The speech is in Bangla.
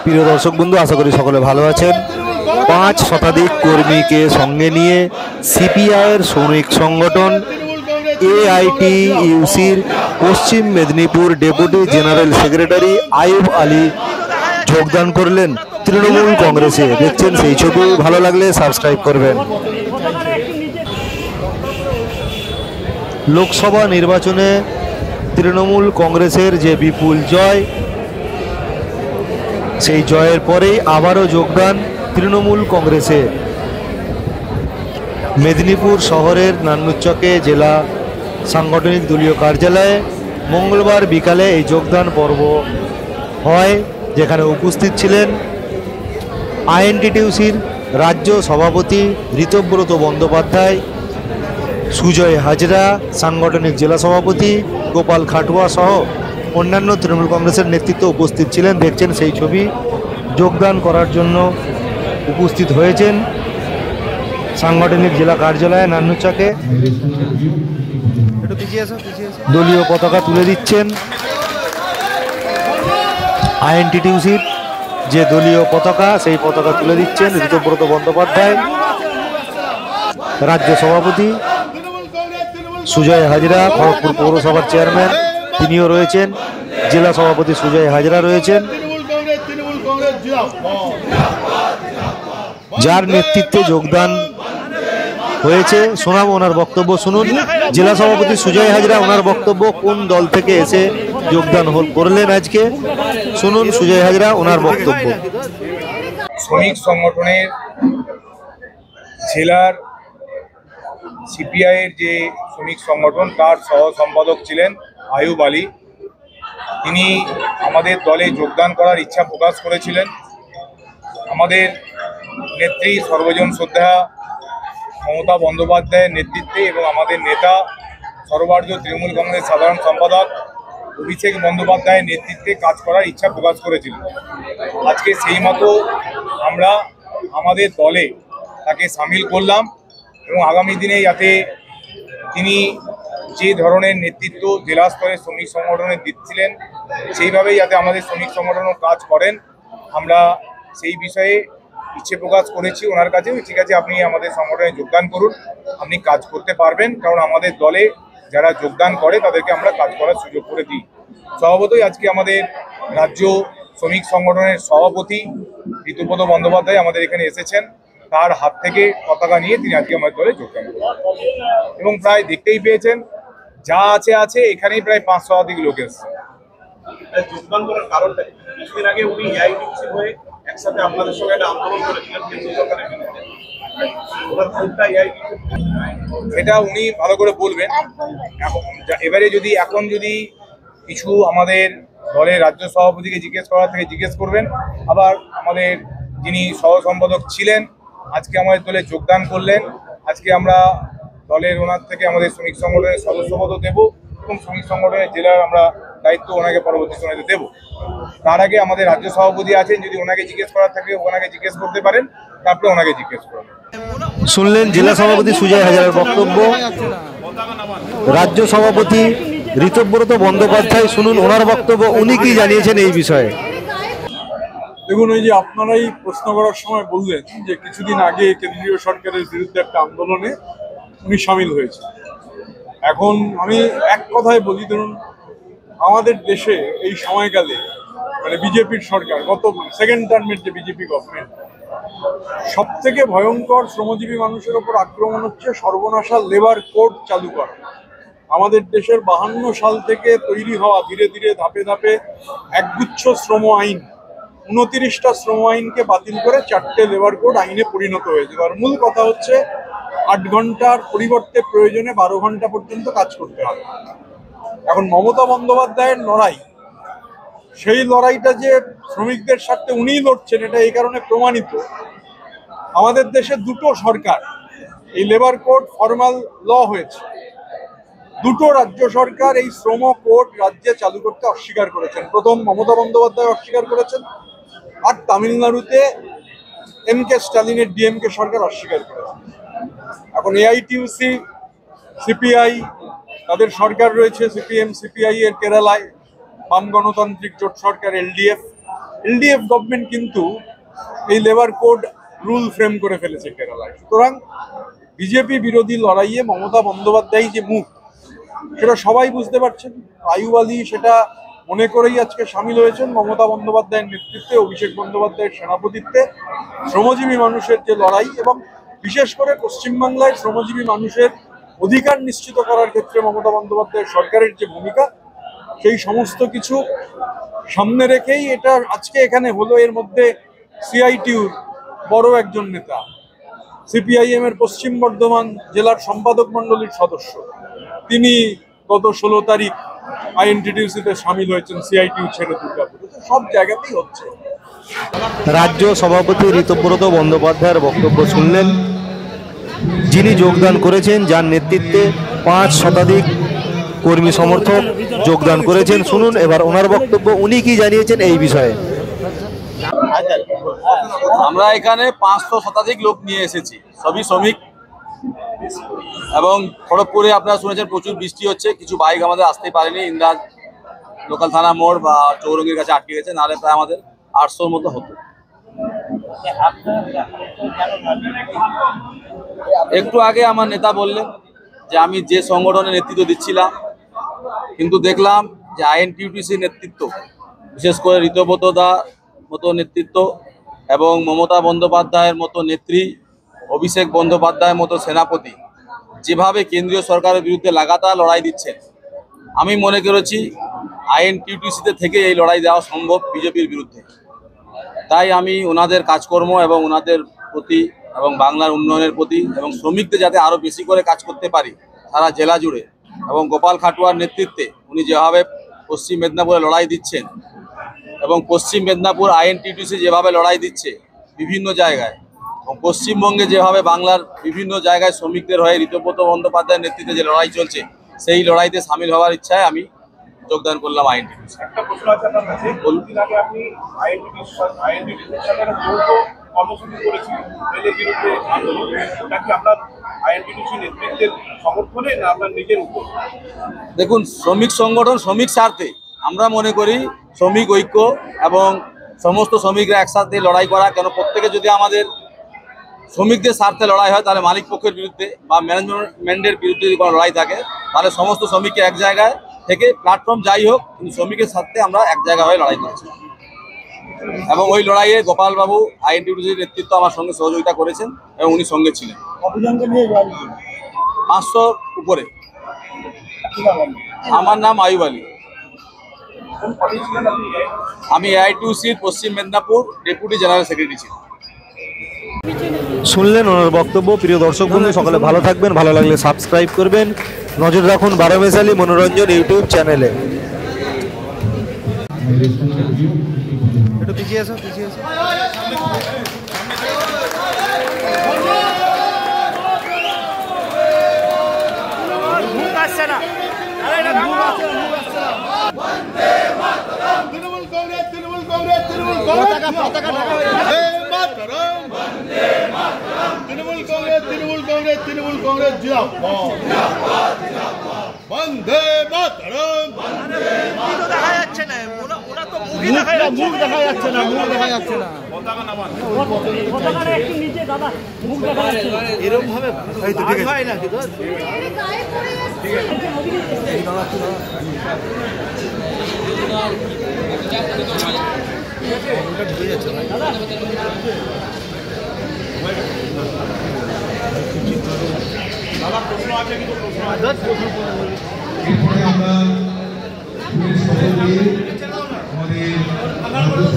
প্রিয় দর্শক বন্ধু, আশা করি সকলে ভালো আছেন। 5 শতাধিক কর্মীকে সঙ্গে নিয়ে সিপিআইয়ের শ্রমিক সংগঠন এআইটিইউসির পশ্চিম Medinipur deputy general secretary Ayub Ali যোগদান করলেন তৃণমূল কংগ্রেসে। দেখছেন সেই ছবি, ভালো লাগলে সাবস্ক্রাইব করবেন। লোকসভা নির্বাচনে তৃণমূল কংগ্রেসের যে বিপুল জয়, সেই জয়ের পরেই আবারও যোগদান তৃণমূল কংগ্রেসে। মেদিনীপুর শহরের নান্নুচকে জেলা সাংগঠনিক দলীয় কার্যালয়ে মঙ্গলবার বিকালে এই যোগদান পর্ব হয়, যেখানে উপস্থিত ছিলেন আইএনটিটিউসির রাজ্য সভাপতি ঋতব্রত বন্দ্যোপাধ্যায়, সুজয় হাজরা, সাংগঠনিক জেলা সভাপতি গোপাল খাটুয়া সহ অন্যান্য তৃণমূল কংগ্রেসের নেতৃত্ব উপস্থিত ছিলেন। দেখছেন সেই ছবি। যোগদান করার জন্য উপস্থিত হয়েছেন সাংগঠনিক জেলা কার্যালয়ে নান্নুচকে। দলীয় পতাকা তুলে দিচ্ছেন আইএনটিটিউসির যে দলীয় পতাকা, সেই পতাকা তুলে দিচ্ছেন ঋতব্রত বন্দ্যোপাধ্যায়, রাজ্য সভাপতি সুজয় হাজরা, খড়গপুর পৌরসভার চেয়ারম্যান তিনিও রয়েছেন, জেলা সভাপতি সুজয় হাজরা রয়েছেন। যার নেতৃত্বে যোগদান হয়েছে শোনাবো ওনার বক্তব্য। শুনুন জেলা সভাপতি সুজয় হাজরা, ওনার বক্তব্য, কোন দল থেকে এসে যোগদান করলেন আজকে। শুনুন সুজয় হাজরা, ওনার বক্তব্য। শ্রমিক সংগঠনের জেলার সিপিআইয়ের যে শ্রমিক সংগঠন, তার সহ সম্পাদক ছিলেন আইয়ুব আলী। তিনি আমাদের দলে যোগদান করার ইচ্ছা প্রকাশ করেছিলেন। আমাদের নেত্রী সর্বজন শ্রদ্ধা মমতা বন্দ্যোপাধ্যায়ের নেতৃত্বে এবং আমাদের নেতা সর্বভারতীয় তৃণমূল কংগ্রেস সাধারণ সম্পাদক অভিষেক বন্দ্যোপাধ্যায়ের নেতৃত্বে কাজ করার ইচ্ছা প্রকাশ করেছিলেন। আজকে সেই মতো আমরা আমাদের দলে তাকে সামিল করলাম এবং আগামী দিনে যাতে তিনি যে ধরনের নেতৃত্ব জেলা স্তরে শ্রমিক সংগঠনে দিচ্ছিলেন, সেইভাবেই যাতে আমাদের শ্রমিক সংগঠনও কাজ করেন, আমরা সেই বিষয়ে ইচ্ছে প্রকাশ করেছি ওনার কাছে। ঠিক আছে, আপনি আমাদের সংগঠনে যোগদান করুন, আপনি কাজ করতে পারবেন, কারণ আমাদের দলে যারা যোগদান করে তাদেরকে আমরা কাজ করার সুযোগ করে দিই। স্বভাবতই আজকে আমাদের রাজ্য শ্রমিক সংগঠনের সভাপতি ঋতব্রত বন্দ্যোপাধ্যায় আমাদের এখানে এসেছেন, তার হাত থেকে পতাকা নিয়ে তিনি আজকে আমাদের দলে যোগদান করেন এবং প্রায় দেখতেই পেয়েছেন যা আছে এখানেই প্রায় 5 শতাধিক লোক এসেছে। যোগদান করার কারণটা কিছুদিন আগে উনি এআইটিইউসি হয়ে একসাথে আপনাদের সঙ্গে একটা আন্দোলন করেছিলেন কেন্দ্রীয় সরকারের বিরুদ্ধে, সেটা উনি ভালো করে বলবেন। এবারে এখন যদি কিছু আমাদের দলের রাজ্য সভাপতিকে জিজ্ঞেস করার থেকে জিজ্ঞেস করবেন। আবার আমাদের যিনি সহ সম্পাদক ছিলেন আজকে আমাদের দলে যোগদান করলেন, আজকে আমরা দলের ওনার থেকে আমাদের শ্রমিক সংগঠনের সদস্যপদ দেব এবং শ্রমিক সংগঠনের জেলার আমরা দায়িত্ব ওনাকে পরবর্তী সময়ে দেব। তার আগে আমাদের রাজ্য সভাপতি আছেন, যদি ওনাকে জিজ্ঞেস করার থাকে ওনাকে জিজ্ঞেস করতে পারেন, তারপরে ওনাকে জিজ্ঞেস করবেন। শুনলেন জেলা সভাপতি সুজয় হাজারের বক্তব্য। রাজ্য সভাপতি ঋতব্রত বন্দ্যোপাধ্যায়, শুনুন ওনার বক্তব্য, উনি কি জানিয়েছেন এই বিষয়ে। দেখুন, ওই যে আপনারাই প্রশ্ন করার সময় বললেন যে কিছুদিন আগে কেন্দ্রীয় সরকারের বিরুদ্ধে একটা আন্দোলনে উনি সামিল হয়েছে। এখন আমি এক কথায় বলি, ধরুন আমাদের দেশে এই সময়কালে মানে বিজেপির সরকার, গত সেকেন্ড টার্মের যে বিজেপি গভর্নমেন্ট, সব থেকে ভয়ঙ্কর শ্রমজীবী মানুষের ওপর আক্রমণ হচ্ছে সর্বনাশা লেবার কোড চালু করা। আমাদের দেশের 52 সাল থেকে তৈরি হওয়া ধীরে ধীরে ধাপে ধাপে একগুচ্ছ শ্রম আইন, 29টা শ্রম আইনকে বাতিল করে 4টে লেবার কোড আইনে পরিণত হয়েছে। আর মূল কথা হচ্ছে 8 ঘন্টার পরিবর্তে প্রয়োজনে 12 ঘন্টা পর্যন্ত কাজ করতে হবে। এখন মমতা বন্দ্যোপাধ্যায়ের লড়াই, সেই লড়াইটা যে শ্রমিকদের স্বার্থে উনিই লড়ছেন, এটা এই কারণে প্রমাণিত। আমাদের দেশে দুটো সরকার এই লেবার কোড ফর্মাল ল হয়েছে, দুটো রাজ্য সরকার এই শ্রম কোড রাজ্যে চালু করতে অস্বীকার করেছেন। প্রথম মমতা বন্দ্যোপাধ্যায় অস্বীকার করেছেন, আর তামিলনাড়ুতে এমকে স্টালিনের ডিএমকে সরকার অস্বীকার করেছে। এখন এআইটিইউসি, সিপিআই, তাদের সরকার রয়েছে, সিপিএম সিপিআই এর কেরালায়, বাম গণতান্ত্রিক জোট সরকার এলডিএফ, এলডিএফ গভর্নমেন্ট কিন্তু এই লেবার কোড রুল ফ্রেম করে ফেলেছে কেরালায়। সুতরাং বিজেপি বিরোধী লড়াইয়ে মমতা বন্দ্যোপাধ্যায় যে মুখ, সেটা সবাই বুঝতে পারছেন। আইয়ুব আলী সেটা মনে করেই আজকে সামিল হয়েছেন মমতা বন্দ্যোপাধ্যায়ের নেতৃত্বে, অভিষেক বন্দ্যোপাধ্যায়ের সেনাপতিত্বে শ্রমজীবী মানুষের যে লড়াই, এবং বিশেষ করে পশ্চিমবাংলায় শ্রমজীবী মানুষের অধিকার নিশ্চিত করার ক্ষেত্রে মমতা বন্দ্যোপাধ্যায়ের সরকারের যে ভূমিকা, সেই সমস্ত কিছু সামনে রেখেই এটা আজকে এখানে হলো। এর মধ্যে সিআইটিউর বড় একজন নেতা, সিপিআইএম এর পশ্চিম বর্ধমান জেলার সম্পাদক মণ্ডলীর সদস্য, তিনি গত 16 তারিখ আইএনটিটিউসিতে সামিল হয়েছেন সিআইটিউ ছেড়ে দুর্গাপুরে। সব জায়গাতেই হচ্ছে। রাজ্য সভাপতি ঋতব্রত বন্দ্যোপাধ্যায়ের বক্তব্য শুনলেন, যিনি যোগদান করেছেন, যার নেতৃত্বে 5 শতাধিক কর্মী সমর্থক যোগদান করেছেন। শুনুন এবার ওনার বক্তব্য, উনি কি জানিয়েছেন এই বিষয়ে। আমরা এখানে 500 শতাধিক লোক নিয়ে এসেছি, সবই শ্রমিক। এবং খড়গপুরে আপনারা শুনেছেন প্রচুর বৃষ্টি হচ্ছে, কিছু বাইক আমাদের আসতেই পারেনি, ইন্দ্রাজ লোকাল থানা মোড় বা চৌরঙ্গির কাছে আটকে গেছে, নাহলে প্রায় আমাদের 800-র মতো হতো। একটু আগে আমার নেতা বললেন যে আমি যে সংগঠনের নেতৃত্ব দিচ্ছিলাম, কিন্তু দেখলাম যে আইএনটিটিউসি নেতৃত্ব, বিশেষ করে ঋতব্রত দা মতো নেতৃত্ব এবং মমতা বন্দ্যোপাধ্যায়ের মতো নেত্রী, অভিষেক বন্দ্যোপাধ্যায়ের মতো সেনাপতি যেভাবে কেন্দ্রীয় সরকারের বিরুদ্ধে লাগাতার লড়াই দিচ্ছেন, আমি মনে করেছি আইএনটিটিউসিতে থেকে এই লড়াই দেওয়া সম্ভব বিজেপির বিরুদ্ধে। তাই আমি ওনাদের কাজকর্ম এবং ওনাদের প্রতি এবং বাংলার উন্নয়নের প্রতি এবং শ্রমিকদের যাতে আরও বেশি করে কাজ করতে পারি সারা জেলা জুড়ে, এবং গোপাল খাটুয়ার নেতৃত্বে উনি যেভাবে পশ্চিম মেদিনীপুরে লড়াই দিচ্ছেন এবং পশ্চিম মেদিনীপুর আইএনটিটিউসি যেভাবে লড়াই দিচ্ছে বিভিন্ন জায়গায়, এবং পশ্চিমবঙ্গে যেভাবে বাংলার বিভিন্ন জায়গায় শ্রমিকদের হয়ে ঋতব্রত বন্দ্যোপাধ্যায়ের নেতৃত্বে যে লড়াই চলছে, সেই লড়াইতে সামিল হওয়ার ইচ্ছায় আমি যোগদান করলাম আইএনটিটিউসি। একটা প্রশ্ন আছে আপনার কাছে, কিছুদিন আগে আপনি আইএনটিটিউসির সাথে একটা যৌথ কর্মসূচি করেছিলেন রেলের বিরুদ্ধে আন্দোলন। ওটা কি আপনার আইএনটিটিউসি নেতৃত্বের সমর্থনে না আপনার নিজের উদ্যোগ? দেখুন, শ্রমিক সংগঠন শ্রমিক স্বার্থে, আমরা মনে করি শ্রমিক ঐক্য এবং সমস্ত শ্রমিকরা একসাথে লড়াই করা। কেন, প্রত্যেকে যদি আমাদের শ্রমিকদের স্বার্থে লড়াই হয়, তাহলে মালিক পক্ষের বিরুদ্ধে বা ম্যানেজমেন্টের বিরুদ্ধে যদি কোনো লড়াই থাকে, তাহলে সমস্ত শ্রমিককে এক জায়গায় থেকে, প্ল্যাটফর্ম যাই হোক, কিন্তু শ্রমিকের স্বার্থে আমরা এক জায়গায় হয়ে লড়াই করছি। এবং ওই লড়াইয়ে গোপালবাবু আইএনটিটিউসির নেতৃত্ব আমার সঙ্গে সহযোগিতা করেছেন এবং উনি সঙ্গে ছিলেন। 500 উপরে। আমার নাম আইয়ুব আলী, আমি এআইটিউসির পশ্চিম মেদিনীপুর ডেপুটি জেনারেল সেক্রেটারি ছিলাম। শুনলেন ওনার বক্তব্য। প্রিয় দর্শক বন্ধু, সকলে ভালো থাকবেন, ভালো লাগলে সাবস্ক্রাইব করবেন, নজর রাখুন 12 মেশালি মনোরঞ্জন ইউটিউব চ্যানেলে। একটু পিছিয়ে এসো, পিছিয়ে এসো। তৃণমূল কংগ্রেস, তৃণমূল কংগ্রেস, তৃণমূল কংগ্রেস, তৃণমূল কংগ্রেস, তৃণমূল কংগ্রেস, তৃণমূল কংগ্রেস জিন্দাবাদ, বন্দে মাতরম। দেখা যাচ্ছে না, ওরা তো মুখ দেখা যাচ্ছে না, মুখ দেখা যাচ্ছে না। এরকম ভাবে হয় না কিন্তু এরপরে আমরা আমাদের